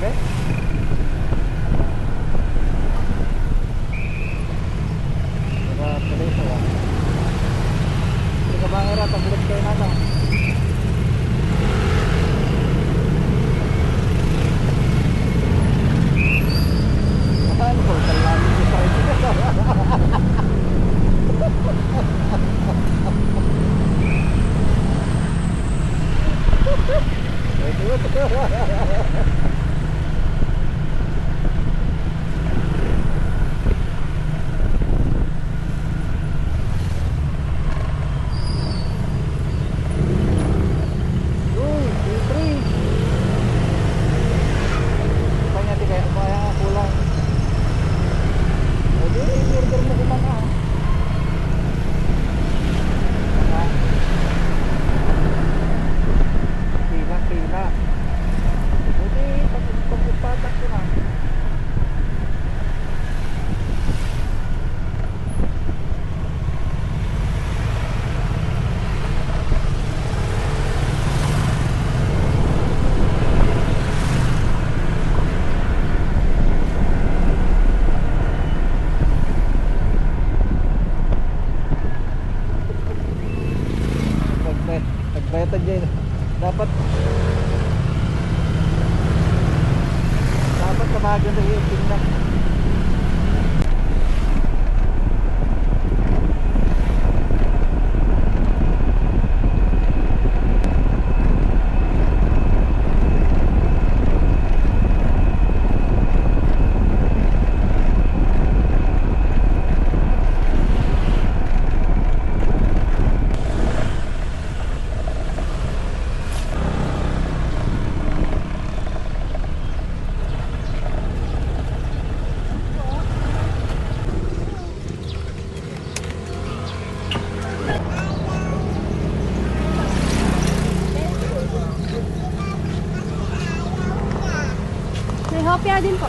Okay. Diba, tuloy ito ah. Hindi ka ba nga rin, pag-ulit kayo na ito. Ano po, talagi ko sa ito. Nagbeta dyan. Dapat tamagan na yung tingnan. May hopya din po.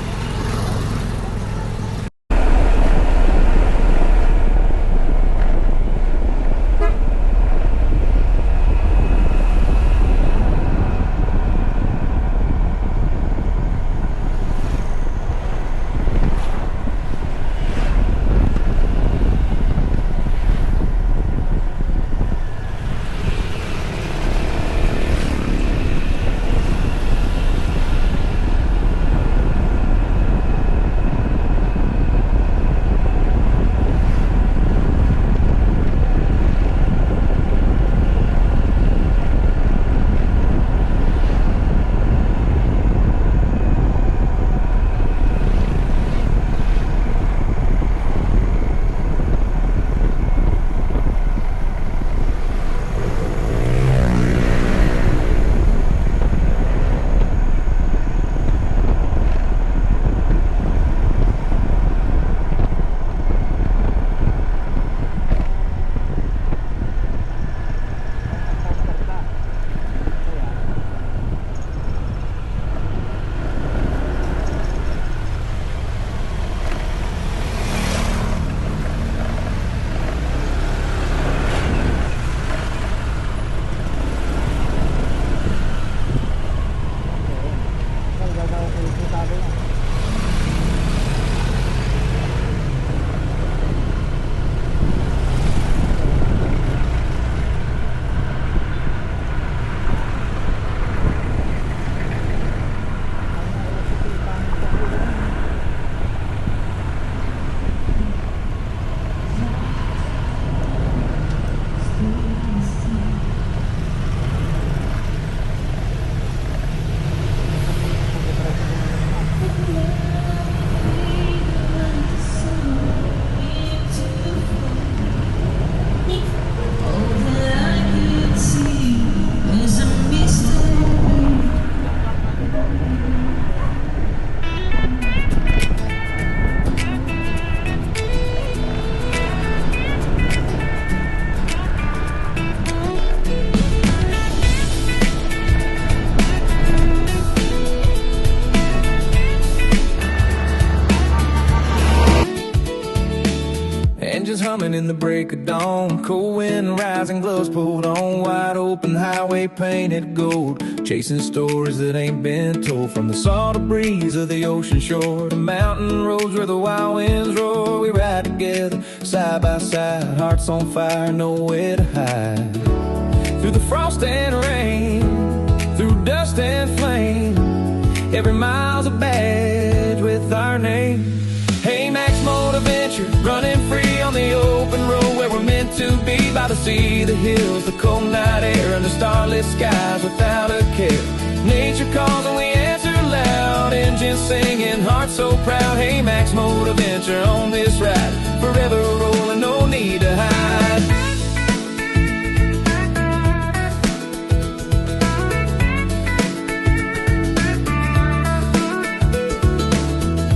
humming in the break of dawn. Cold wind rising, gloves pulled on. Wide open highway painted gold. chasing stories that ain't been told. From the salty breeze of the ocean shore to mountain roads where the wild winds roar, we ride together, side by side, hearts on fire, nowhere to hide. Through the frost and rain, through dust and flame, every mile's a badge with our name. Hey, Max Mode Adventure, running free on the open road where we're meant to be, by the sea, the hills, the cold night air, and the starlit skies without a care. Nature calls and we answer loud, engines singing, hearts so proud. Hey, Max Mode Adventure on this ride, forever rolling, no need to hide.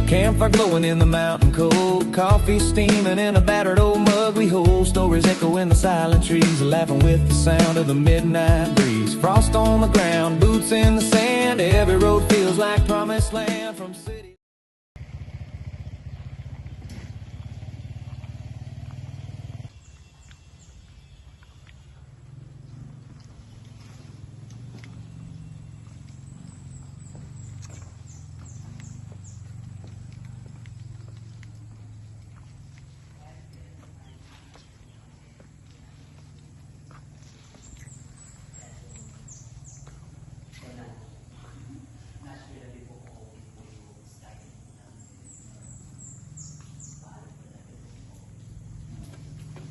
Campfire glowing in the mountain cold, coffee steaming in a battered old mug we hold. Stories echo in the silent trees, laughing with the sound of the midnight breeze. Frost on the ground, boots in the sand, every road feels like promised land from city.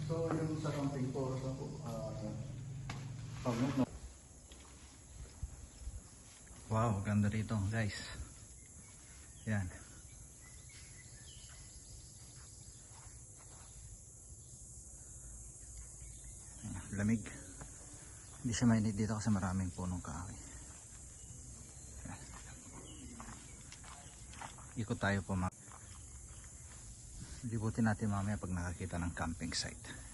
So yung sa camping po, Wow, ganda rito guys. Yan. Lamig. Hindi siya mainit dito kasi maraming punong kahoy. Yan. Ikot tayo po mga. Libutin natin mamaya pag nakakita ng camping site.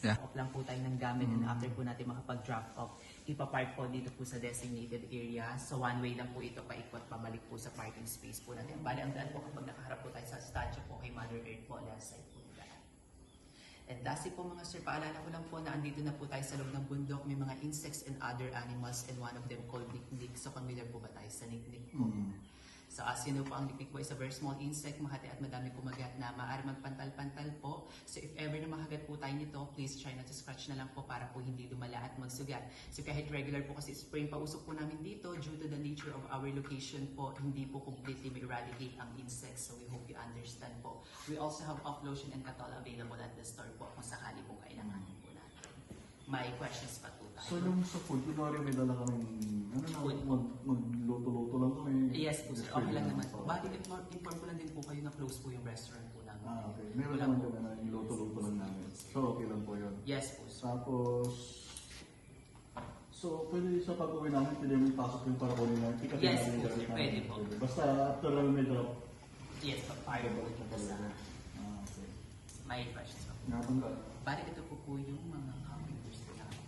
Yeah. Off lang po tayo ng gamit and after po natin makapag-drop off, ipapark po dito po sa designated area. So one way lang po ito paikot pabalik po sa parking space po natin. Bali, ang daan po kapag nakaharap po tayo sa statue po kay Mother Earth po, left side po nila. And that's it po mga sir, paalala ko lang po na andito na po tayo sa loob ng bundok. May mga insects and other animals and one of them called niknik. So familiar po ba tayo sa niknik po? So as you know po, ang niknik po is a very small insect, mahati at madami kumagat na maaari magpantal-pantal po. So if ever na makagat po tayo nito, please try not to scratch na lang po para po hindi dumala at magsugat. So kahit regular po kasi spring pausok po namin dito, due to the nature of our location po, hindi po completely ma-eradicate ang insects. So we hope you understand po. We also have off lotion and Katol available at the store po kung sakali po kailanganin po natin. May questions pa po tayo. So yung sa food, kunwari may dala kaming, Food. magluto-luto lang kami. Yes po sir, okay lang naman po. Bakit inform ko lang din po kayo na close po yung restaurant po namin. Okay. Meron naman kami na niluto-luto lang namin. So okay lang po yun. Yes po sir. Tapos, so pwede sa pag-uwi namin, pwede mo ipasok yung para kunin namin. Ikatin Yes namin yung po, gamit namin. pwede po. Basta after lang may drop. Yes po, fire po ito sa Okay. may questions po. Nakatanggal. Bali ito po yung mga camping tools po namin.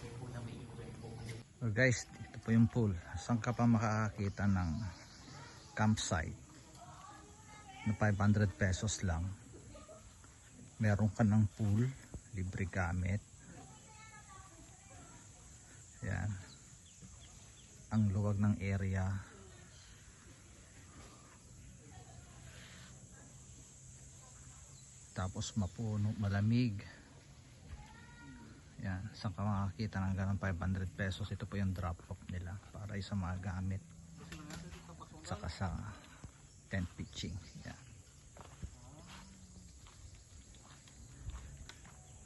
If po na may event po kayo. So guys, ito po yung pool. Saan ka pa makakakita ng campsite na 500 pesos lang? Meron ka ng pool, libre gamit. Yan. Ang luwag ng area. Tapos mapuno, malamig. Yan, saan ka makakita ng ganun 500 pesos. Ito po yung drop off nila para sa mga gamit. Saka sa tent pitching. Yan.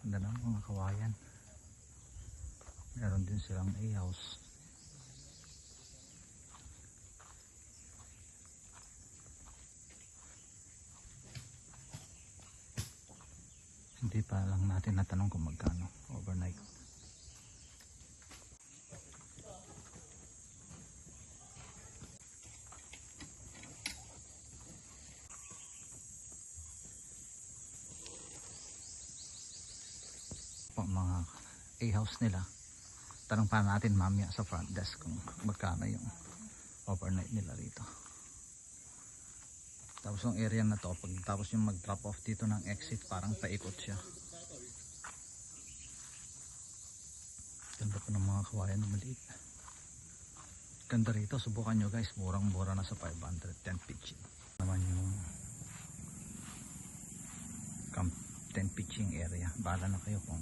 Ganda na mga kawayan. Meron din silang A-house. Hindi pa lang natin natanong kung magkano overnight. Pang mga A-house nila. Tanong pa natin mamaya sa front desk kung magkano yung overnight nila rito. Tapos yung area na to, pag tapos yung mag drop off dito ng exit, parang paikot siya. Ganda pa ng mga kawayan na maliit. Ganda rito, subukan nyo guys, murang mura na sa 510 pitching naman yung camp 10 pitching area. Bahala na kayo kung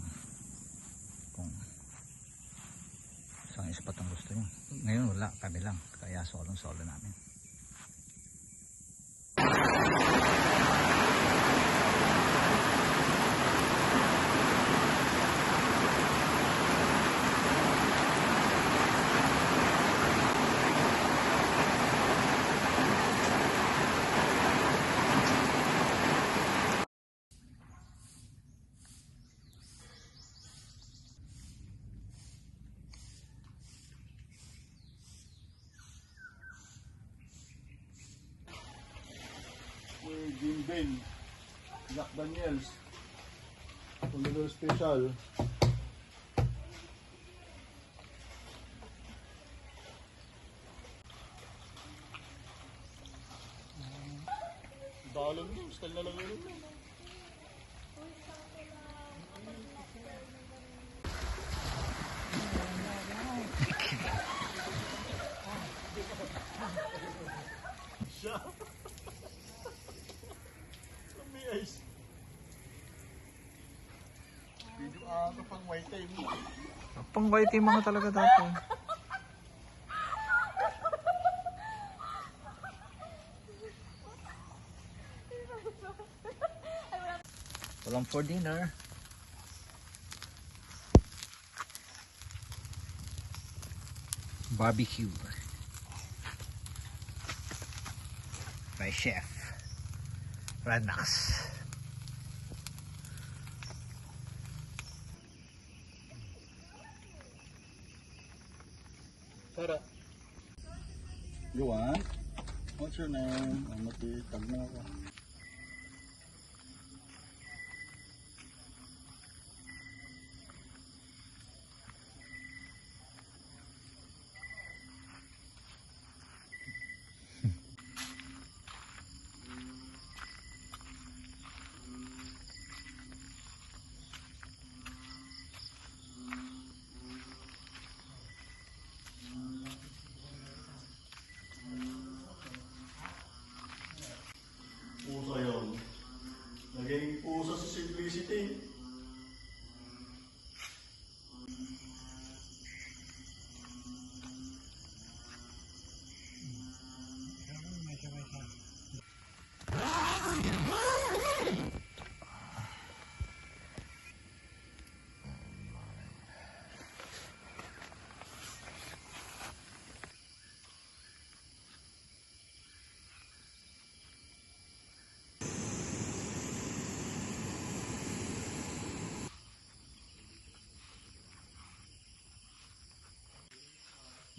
isang spot ang gusto nyo. Ngayon wala, kami lang, kaya solo namin. Jim Bain, Jack Daniels, Polidor Special. Dalan mo, style na lang yun. Siya. Kami ice. Video pang white time. Pang white yung mga talaga dati. Walang for dinner. Barbecue by Chef Ranax. Sarah. You want? What's your name? I'm matitag na ako. Pusa yun. Naging pusa sa simplicity.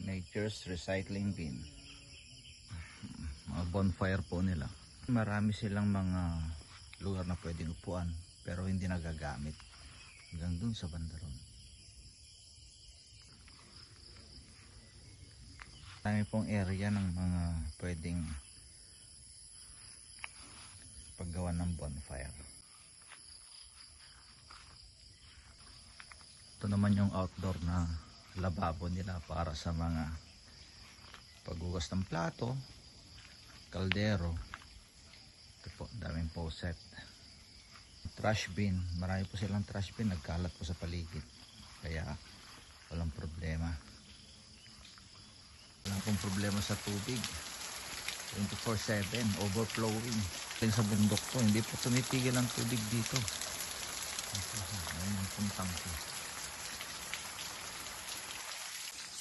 Nature's Recycling Bin. Mga bonfire po nila. Marami silang mga lugar na pwedeng upuan pero hindi nagagamit. Hanggang dun sa bandaron. Marami pong area ng mga pwedeng paggawa ng bonfire. Ito naman yung outdoor na lababo nila para sa mga paghugas ng plato, kaldero. Ito po, daming faucet. Trash bin, marami po silang trash bin, nagkalat po sa paligid, kaya walang problema. Walang pong problema sa tubig, 24/7 overflowing. Sa bundok po, hindi po tumitigil ang tubig dito. Ayun ang puntang po.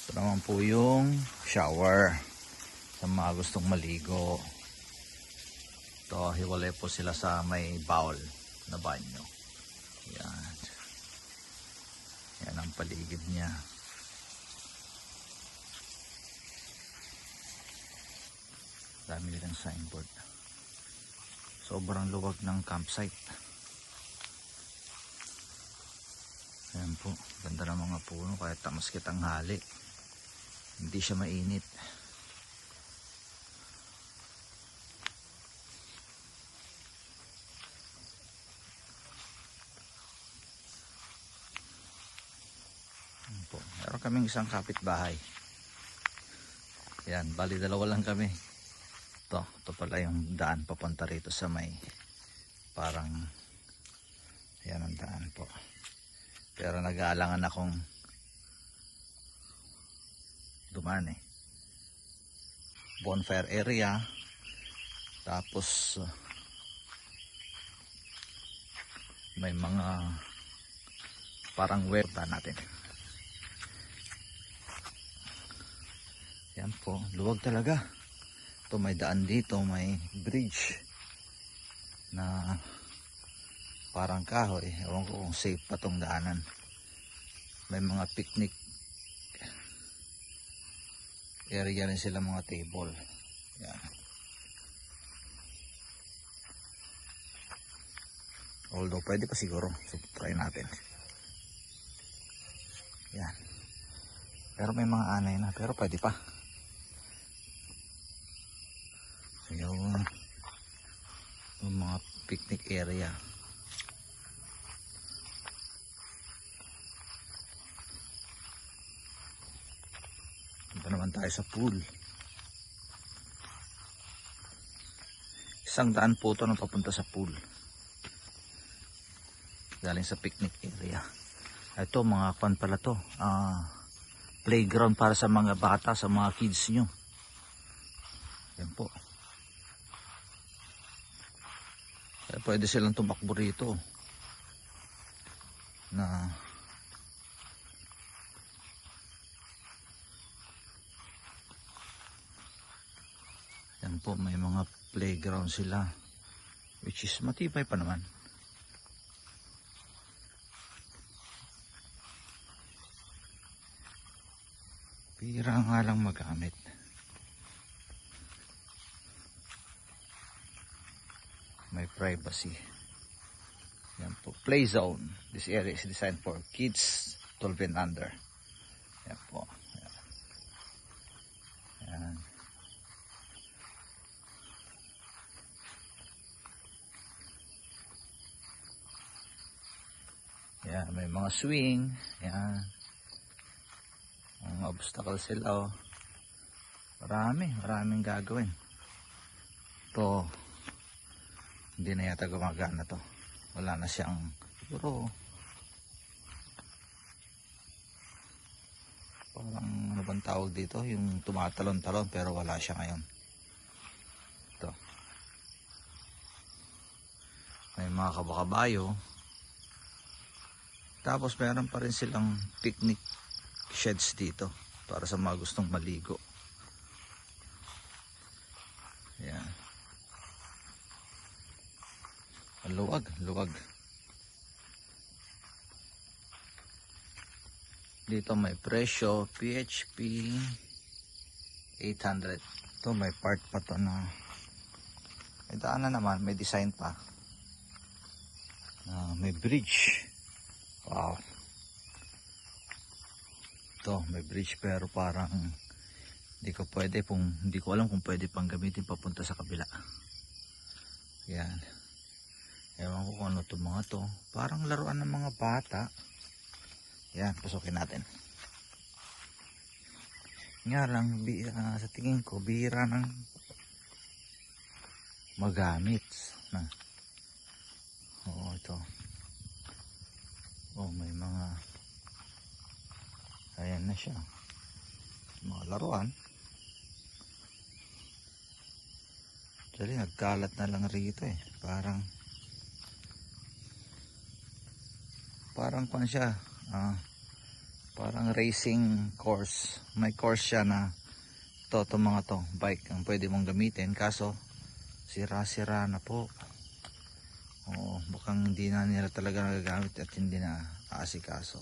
Ito naman po yung shower sa mga gustong maligo. Ito, hiwalay po sila sa may bowl na banyo. Yan. Yan ang paligid niya. Dami nilang signboard. Sobrang luwag ng campsite. Ayan po, ganda ng mga puno kahit tamas kitang hali. Hindi siya mainit. Ayan po, kaming isang kapitbahay. Yan, bali dalawa lang kami. Ito pala yung daan papunta rito sa may parang yan ang daan po. Pero nag-aalangan akong dumaan eh. Bonfire area. Tapos may mga parang webta natin. Yan po, luwag talaga. Ito may daan dito, may bridge na parang kahoy. Ewan ko kung safe pa tong daanan. May mga picnic area rin sila, mga table. Yan. Although pwede pa siguro, so try natin. Yan. Pero may mga anay na, pero pwede pa. Yung mga picnic area. Punta naman tayo sa pool. Isang daan po ito na papunta sa pool. Galing sa picnic area. Ito mga kwan pala to. Playground para sa mga bata, sa mga kids nyo. Yan po. Pwede silang tumakbo rito na yan po, may mga playground sila which is matibay pa naman. Pira nga lang magamit. May privacy. Yan po. Play zone. This area is designed for kids 12 and under. Yan po. Yan. Yan. Yan. May mga swing. Yan. Mga obstacle sila. Oh. Maraming gagawin. Ito. Hindi na yata gumagana to. Wala na siyang siguro parang ano bang tawag dito, yung tumatalon-talon, pero wala siya ngayon. Ito. May mga kabakabayo. Tapos meron pa rin silang picnic sheds dito para sa mga gustong maligo. Yan. Luwag. Dito may presyo, PHP 800. Ito may part pa to na may daanan naman, may design pa. May bridge. Wow. Ito, may bridge pero parang hindi ko alam kung pwede pang gamitin papunta sa kabila. Yan. Ewan ko kung ano to mga to. Parang laruan ng mga bata. Yan, pasukin natin. Nga lang, sa tingin ko, bihira ng magamit. Oo, ito. Oh, may mga ayan na siya. Mga laruan. Actually, nagkalat na lang rito eh. Parang kung siya, parang racing course. May course siya na to mga to, bike ang pwede mong gamitin. Kaso, sira-sira na po. Oo, bukang hindi na nila talaga nagagamit at hindi na aasikaso.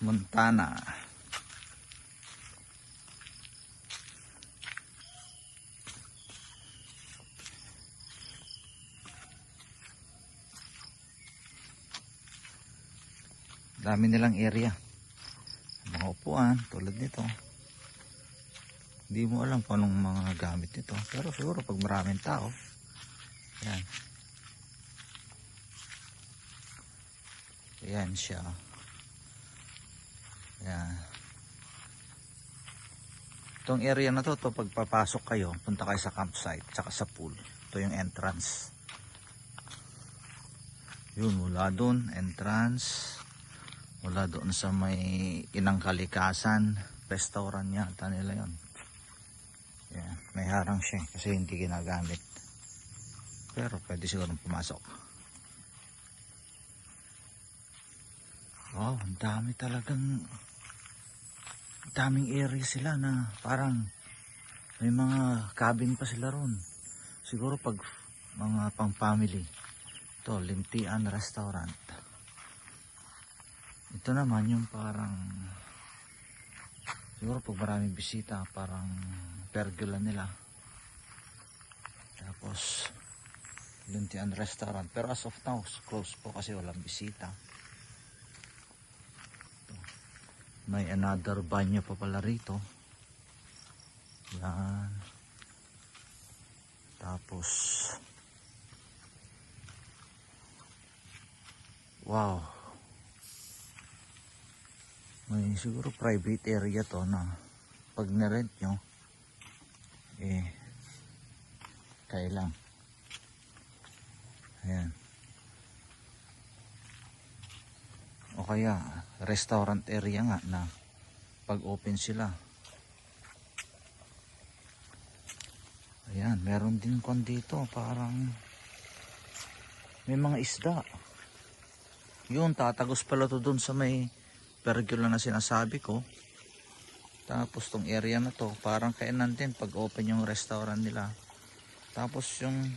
Montana. Dami nilang area. Mga upuan tulad nito. Hindi mo alam kung anong mga gamit nito. Pero siguro pag maraming tao. Yan. Ayan siya. Ayan. Itong area na to, pagpapasok kayo, punta kayo sa campsite, tsaka sa pool. Ito yung entrance. Yun, mula doon, entrance. Mula doon sa may Inang Kalikasan, restaurant yata nila yun. Ayan, may harang siya kasi hindi ginagamit. Pero pwede siguro pumasok. Wow, ang dami talagang daming area sila na parang may mga cabin pa sila ron. Siguro pag mga pang family. Ito, Limtian Restaurant. Ito naman yung parang siguro pag maraming bisita, parang pergola nila. Tapos Limtian Restaurant. Pero as of now, close po kasi walang bisita. May another banyo pa pala rito. Yan. Tapos wow. May siguro private area to na pag na-rent nyo kaya lang. Ayan. O kaya restaurant area nga na pag open sila. Ayan, meron din kon dito parang may mga isda. Yun, tatagos pala to dun sa may pergola na sinasabi ko. Tapos tong area na to parang kainan din pag open yung restaurant nila. Tapos yung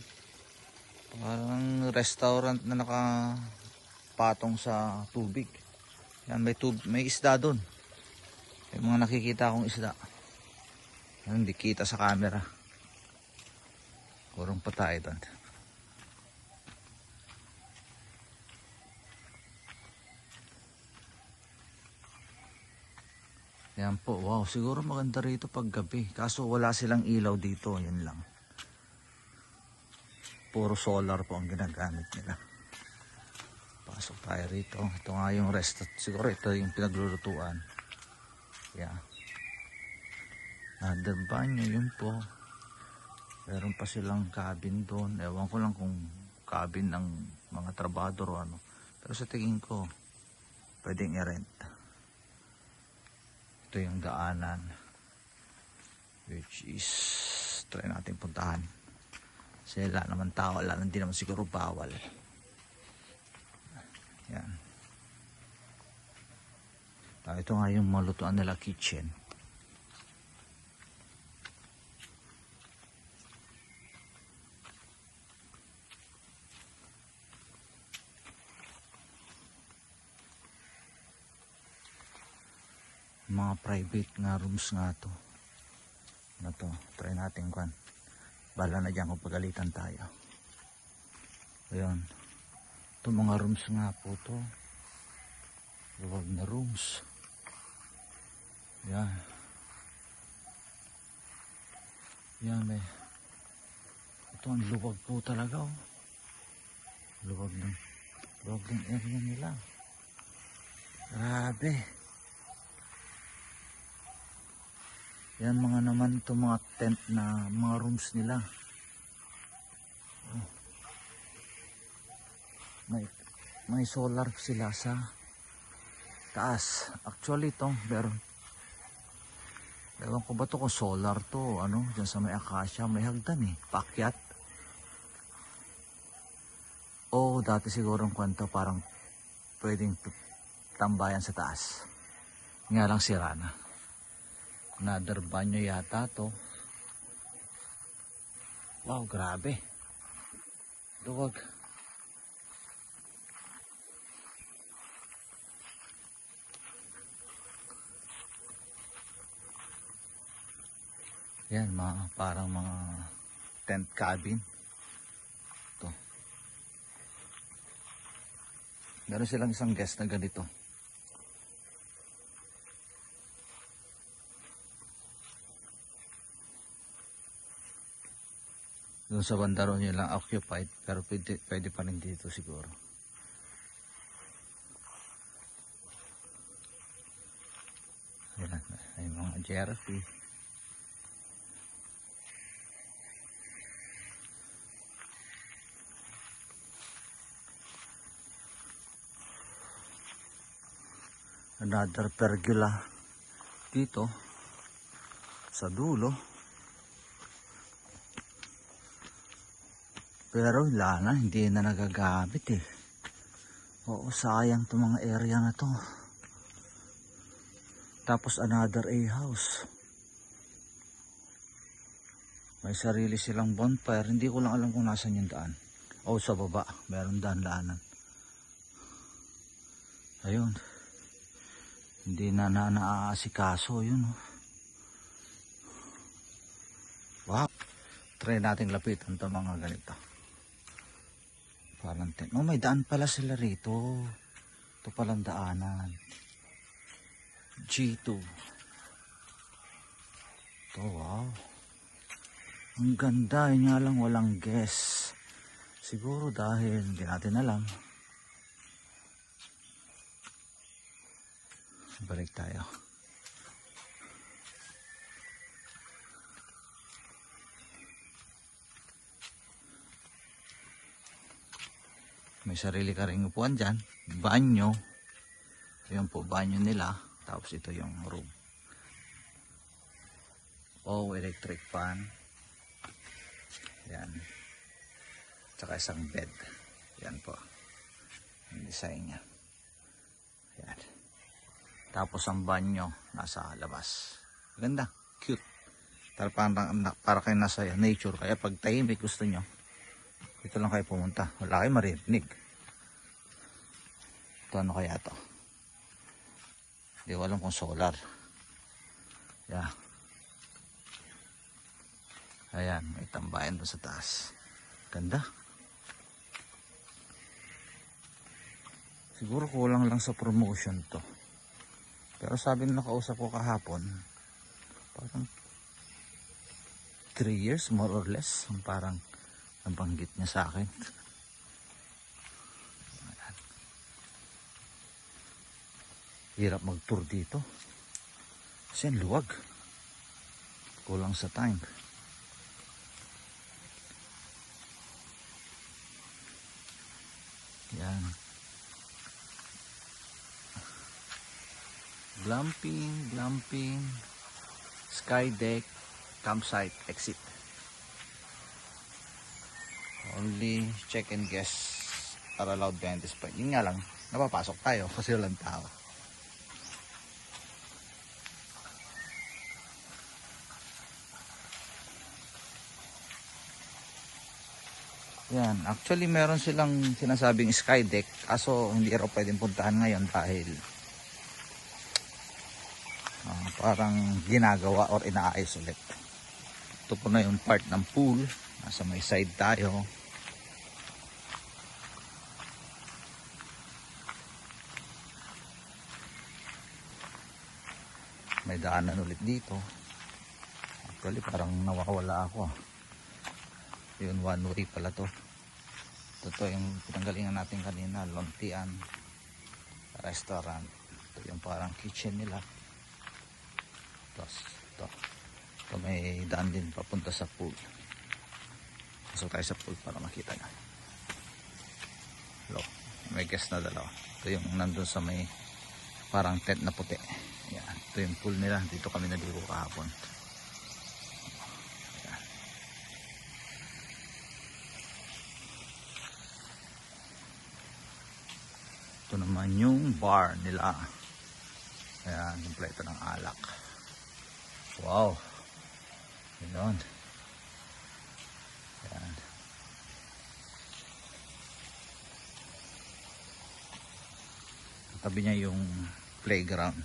parang restaurant na nakapatong sa tubig. Yan, may isda doon. May mga nakikita akong isda. Yan, hindi kita sa camera. Kurang pa tayo doon. Yan po, wow, siguro maganda rito pag gabi. Kaso wala silang ilaw dito, yun lang. Puro solar po ang ginagamit nila. Pasok tayo rito. Ito nga yung rest. Siguro ito yung pinaglulutuan. Yeah. Another banyo, yun po. Meron pa silang cabin doon. Ewan ko lang kung cabin ng mga trabador o ano. Pero sa tingin ko, pwedeng i-rent. Ito yung daanan. Which is, try natin puntahan. Kasi wala naman tao. Wala hindi naman siguro bawal. Yan. Ito nga yung malutuan nila kitchen. Mga private nga rooms nga to. Ano to? Try natin kwan. Bala na dyan kung pagalitan tayo. Ayun. Ito mga rooms nga po to. Luwag na rooms. Yan. Yan may. Ito ang luwag po talaga oh. Luwag ng area nila. Grabe. Yan mga naman ito mga tent na mga rooms nila. Oh. May solar sila sa taas. Actually ito meron. Ewan ko ba ito kung solar to ano, dyan sa may akasya may hagdan paakyat. O dati siguro ang kwento parang pwedeng tambayan sa taas. Nga lang sira na. Another banyo yata to. Wow, grabe. Luwag. Yan, parang mga tent cabin. Ito. Meron silang isang guest na ganito. Doon sa bandaro nyo lang occupied, pero pwede pa rin dito siguro. Jerry. Another pergola dito sa dulo. Pero wala na, hindi na nagagamit eh. Oo, sayang itong mga area na to. Tapos another A house. May sarili silang bonfire. Hindi ko lang alam kung nasan yung daan. O sa baba, meron daan-daanan. Ayun. Hindi na naaasikaso yun. Oh. Wow. Try nating lapitan ito mga ganito. Parang oh, may daan pala sila rito. Ito palang daanan. G2. Ito, wow. Ang ganda. Yun nga lang walang guess. Siguro dahil hindi natin alam. Balik tayo. May sarili ka ring upuan dyan. Banyo. Ayan po, banyo nila. Tapos ito yung room. Oh, electric fan. Yan. Tsaka isang bed. Yan po. Yung design niya. Yan. Tapos ang banyo nasa labas. Ganda. Cute. Para kayo nasa nature. Kaya pag tahimik gusto nyo, dito lang kayo pumunta. Wala kayo marinig. Ito ano kaya to? Hindi ko alam kung solar. Yeah. Ayan. May tambayan doon sa taas. Ganda. Siguro kulang lang sa promotion to. Pero sabi nila kausap ko kahapon, parang 3 years more or less. Parang nabanggit niya sa akin. Ayan. Hirap mag-tour dito. Kasi ang luwag. Kulang sa time. Yan. Glamping, sky deck, campsite, exit. Only check and guess are allowed behind this point. Yun nga lang, napapasok tayo kasi walang tao. Yan, actually meron silang sinasabing sky deck, kaso hindi raw pwedeng puntahan ngayon dahil parang ginagawa or inaayos ulit. Ito po na yung part ng pool. Nasa may side tayo. May daanan ulit dito. Actually parang nawawala ako. Yun, one way pala to. Ito yung pinanggalingan natin kanina. Lontian restaurant. Ito yung parang kitchen nila. Tapos ito may daan din papunta sa pool. Pasok tayo sa pool para makita nyo. Hello. May guest na dalawa. Ito yung nandun sa may parang tent na puti. Yan. Ito yung pool nila. Dito kami naligo kahapon. Yan. Ito naman yung bar nila. Ayan. Kompleto ng alak. Wow. Yun. Ayan. Tabi niya yung playground.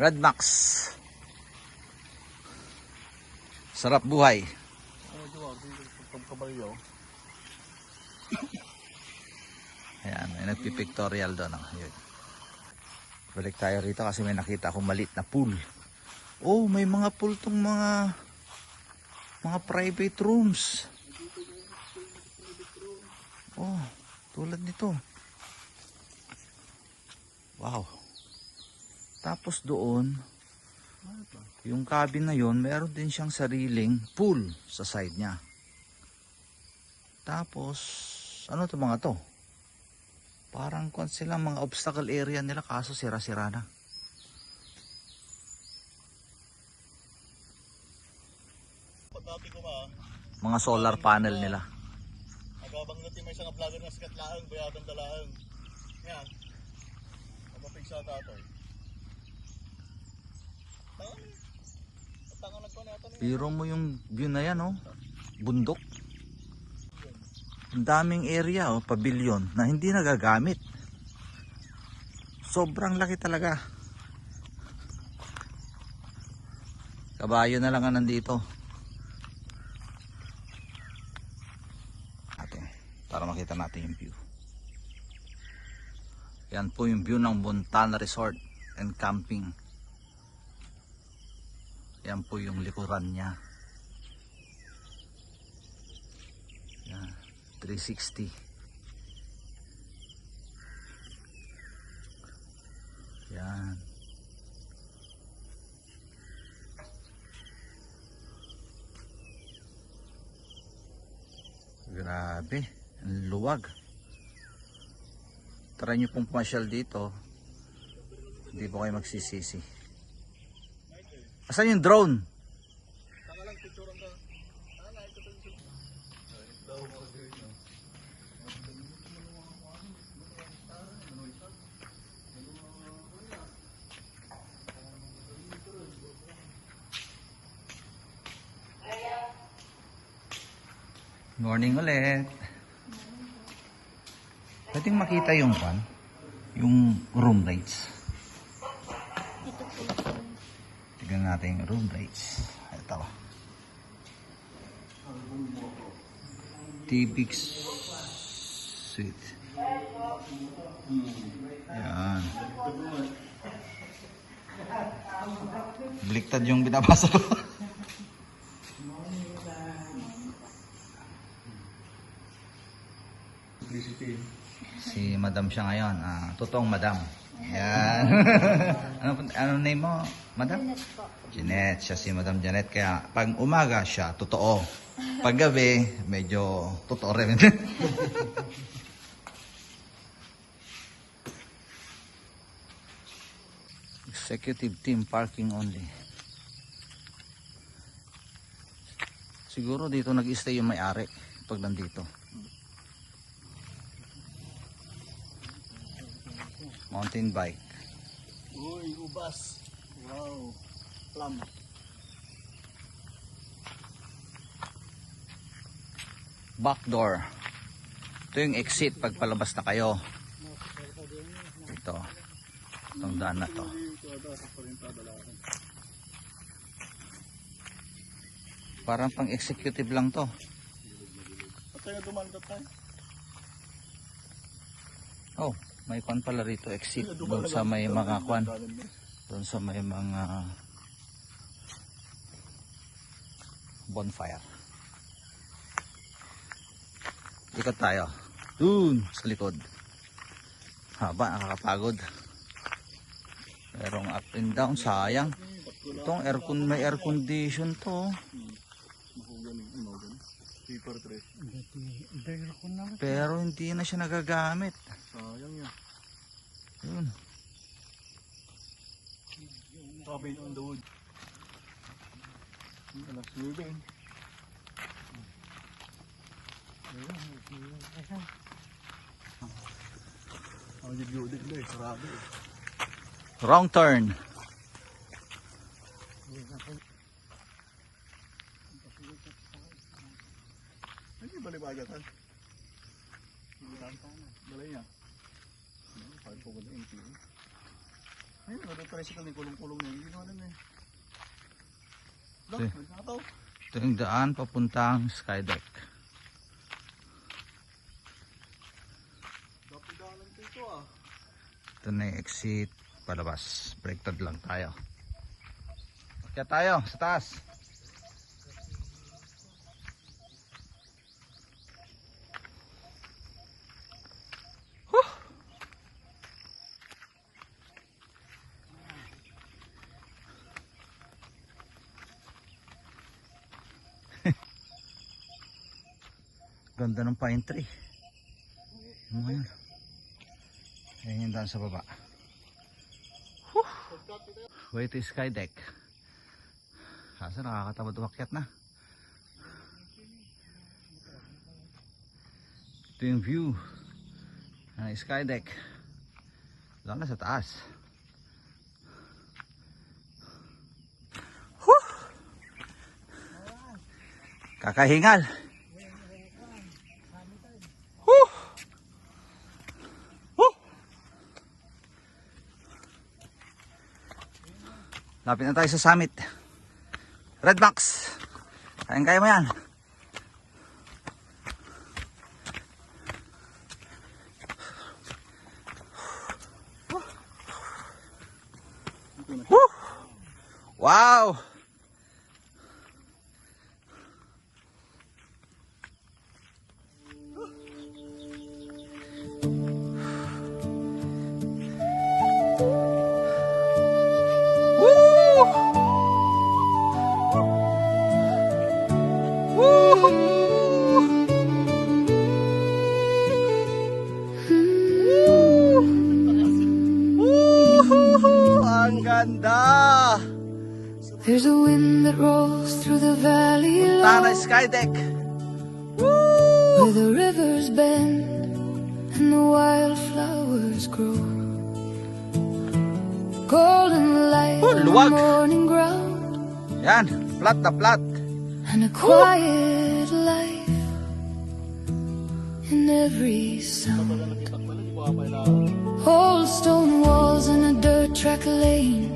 Red Max. Sarap buhay. Ayan, may nagpipictorial doon. Yun. Balik tayo rito kasi may nakita akong maliit na pool. Oh, may mga pool tong mga private rooms. Oh, tulad nito. Wow. Tapos doon, yung cabin na yon, meron din siyang sariling pool sa side niya. Tapos, ano to mga to? Parang kung sila mga obstacle area nila kaso sira-sira na. Mga solar panel nila. Agabang natin may isang vlogger na sikat laang, bayagan dalaang. Yan. Mapapigsa tatoy. Tangan nagpa na ito. Biro mo yung view na yan, oh. Bundok. Ang daming area, oh, pavilion na hindi nagagamit. Sobrang laki talaga. Kabayo na lang ang nandito. Para makita natin yung view. Yan po yung view ng Montana Resort and Camping. Yan po yung likuran niya. Yan, 360. Yan. Grabe. Ang luwag. Try nyo pong pumasyal dito, hindi po kayo magsisisi. Asan yung drone? Morning ulit. Pwedeng makita yung yung room rates. Tignan natin yung room rates. Ito. T-Bix Suite. Yan. Bliktad yung binabasa ko. Si madam siya ngayon. Totoong madam. Yan. ano name mo, madam? Janet po. Janet. Siya si madam Janet. Kaya pag umaga siya, totoo. Pag gabi, medyo totoo rin. Executive team parking only. Siguro dito nag-stay yung may-ari pag nandito. Mountain bike. Uy, ubas. Wow. Plum. Back door. Ito yung exit pag palabas na kayo. Ito. Itong daan na to. Parang pang executive lang to. At tayo dumandat tayo. Oh, may kwan pala rito, exit doon sa may mga kwan, doon sa may mga bonfire. Ikot tayo doon sa likod. Haba, nakakapagod. Merong up and down, sayang. Itong aircon, may air condition to. Pero hindi na siya nagagamit. Sayang yan. Yun. Cabin on the wood. Alas 9. Ang gigyodik na eh, sarado eh. Wrong turn. Hindi balibagatan. Balay niya. Pag po ba na MP? Ayun, naging tricycle ni kulong-kulong niya. Hindi naman eh. Dok, nagkataw. Ito yung daan papuntang Skydeck. Dapat daanan dito ah. Ito na yung exit palabas. Breaktad lang tayo. Kaya tayo sa taas. Ganda ng pine tree. Ano nga yun? Ayan yung daan sa baba. Way to sky deck. Kaso nakakatamad umakyat na. Ito yung view ng sky deck. Lang na sa taas. Kakahingal. Lapit na tayo sa summit. Red Box. Kaya mo yan. Wow. Ang ganda! There's a wind that rolls through the valley Tana low, sky deck. where the rivers bend and the wildflowers grow. Golden light Oh, on the luwag. morning ground, Yan, flat na flat. and a quiet life in every sound. Old stone walls and a dirt track lane,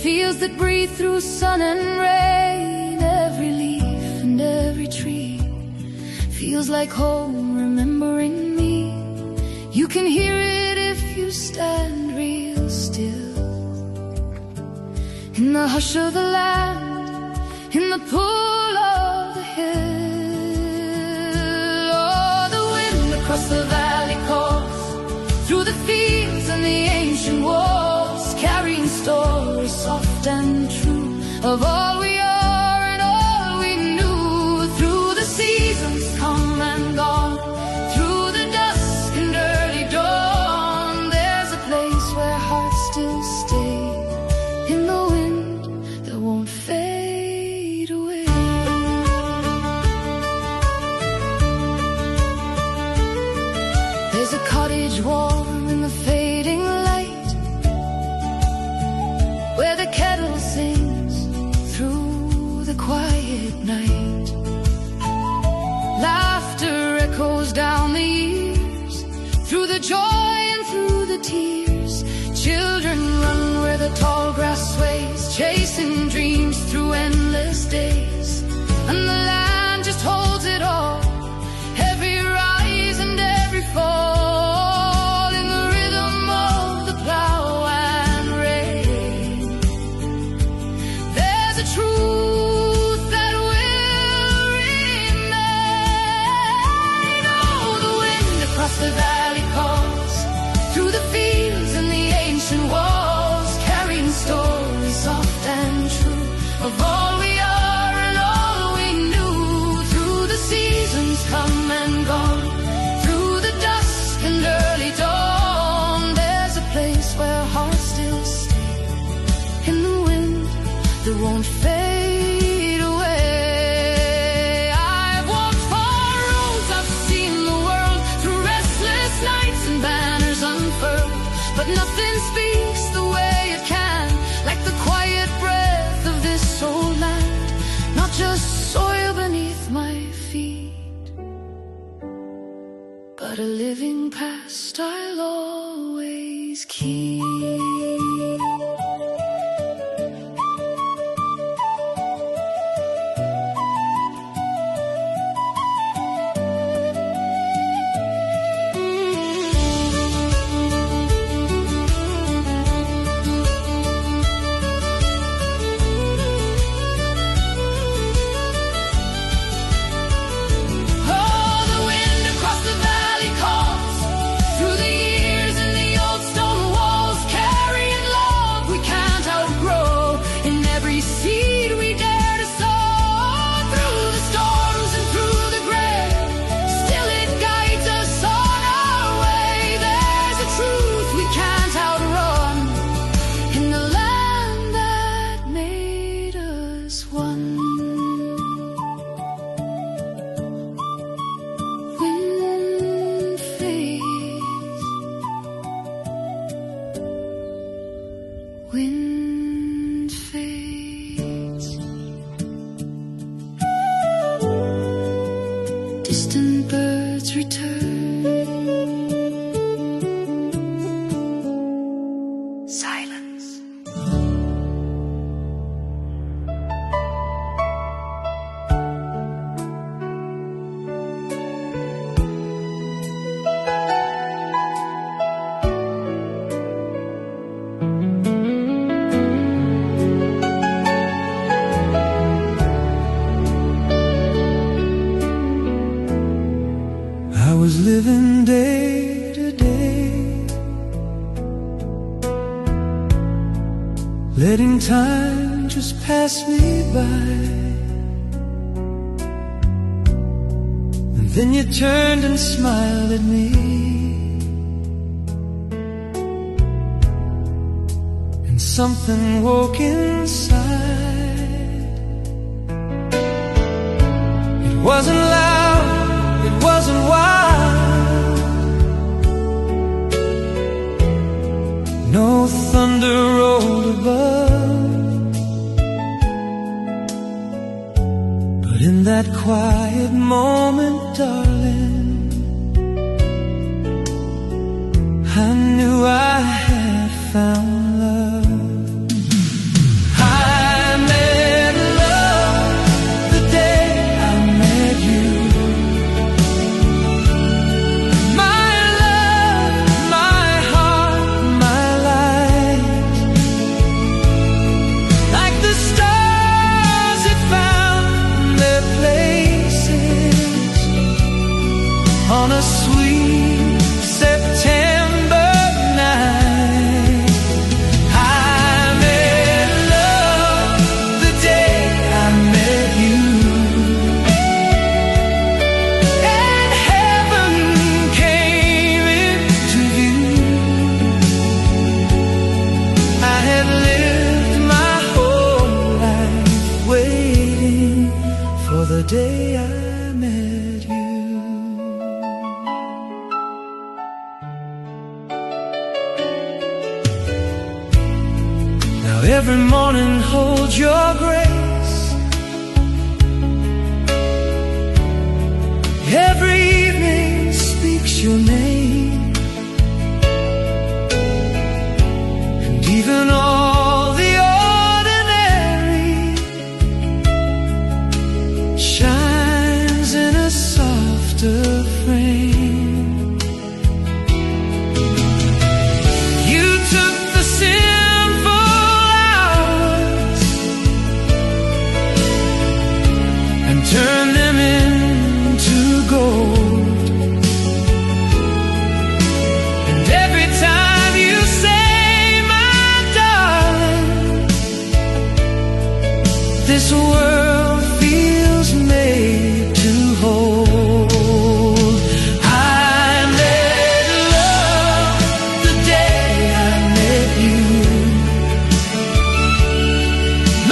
fields that breathe through sun and rain. Every leaf and every tree feels like home, remembering me. You can hear it if you stand real still, in the hush of the land, in the pull of the hill. Oh, the wind across the valley calls through the fields and the ancient walls, carrying stories soft and true of all we are and all we knew. Through the seasons come and gone, through the dusk and early dawn, there's a place where hearts still stay, in the wind that won't fade away. There's a cottage warm in the fading light, where the kettle sings through the quiet night. Laughter echoes down the years, through the joy and through the tears. Children run where the tall grass sways, chasing dreams through endless days. And the land just holds it all, every rise and every fall, in the rhythm of the plow and rain. There's a truth that will remain. Oh, the wind across the valley calls through the fields and the ancient walls, carrying stories soft and true of all we are and all we knew. Through the seasons come and gone, through the dusk and early dawn, there's a place where hearts still stay, in the wind that won't fade away. I've walked far roads, I've seen the world, through restless nights and banners unfurled, but nothing speaks the way it can, like the quiet breath of this old land. Not just soil beneath my feet, but a living past I'll always keep. Oh, the wind across the valley calls through the years, and the old stone walls carry distant birds return. Silence. I was living day to day, letting time just pass me by. And then you turned and smiled at me, and something woke inside. It wasn't loud, it wasn't wild, no thunder rolled above, but in that quiet moment, darling, I knew I had found love. I met love the day I met you. My love, my heart, my life. Like the stars that found their places on a sweet September night. I met love the day I met you, and heaven came into view. I had lived my whole life waiting for the day I met you. Now every morning holds your grace, every evening speaks your name, and even all the ordinary shines in a softer frame. You took the sinful hours and turned them into gold. And every time you say, my darling, this world feels made to hold. I met love the day I met you.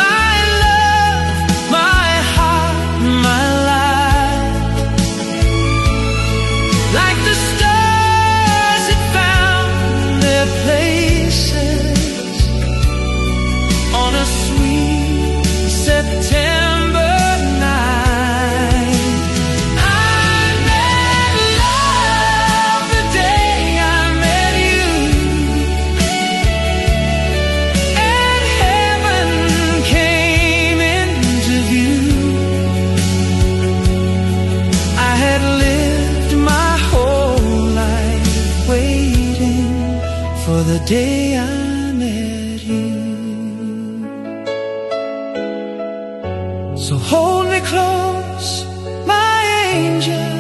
My love, my heart, my life. Like the stars that found their places on a sweet September night. I met love the day I met you, and heaven came into view. I had lived my whole life waiting for the day I met you. So hold me close, my angel,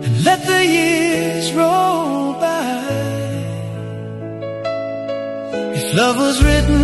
and let the years roll by. If love was written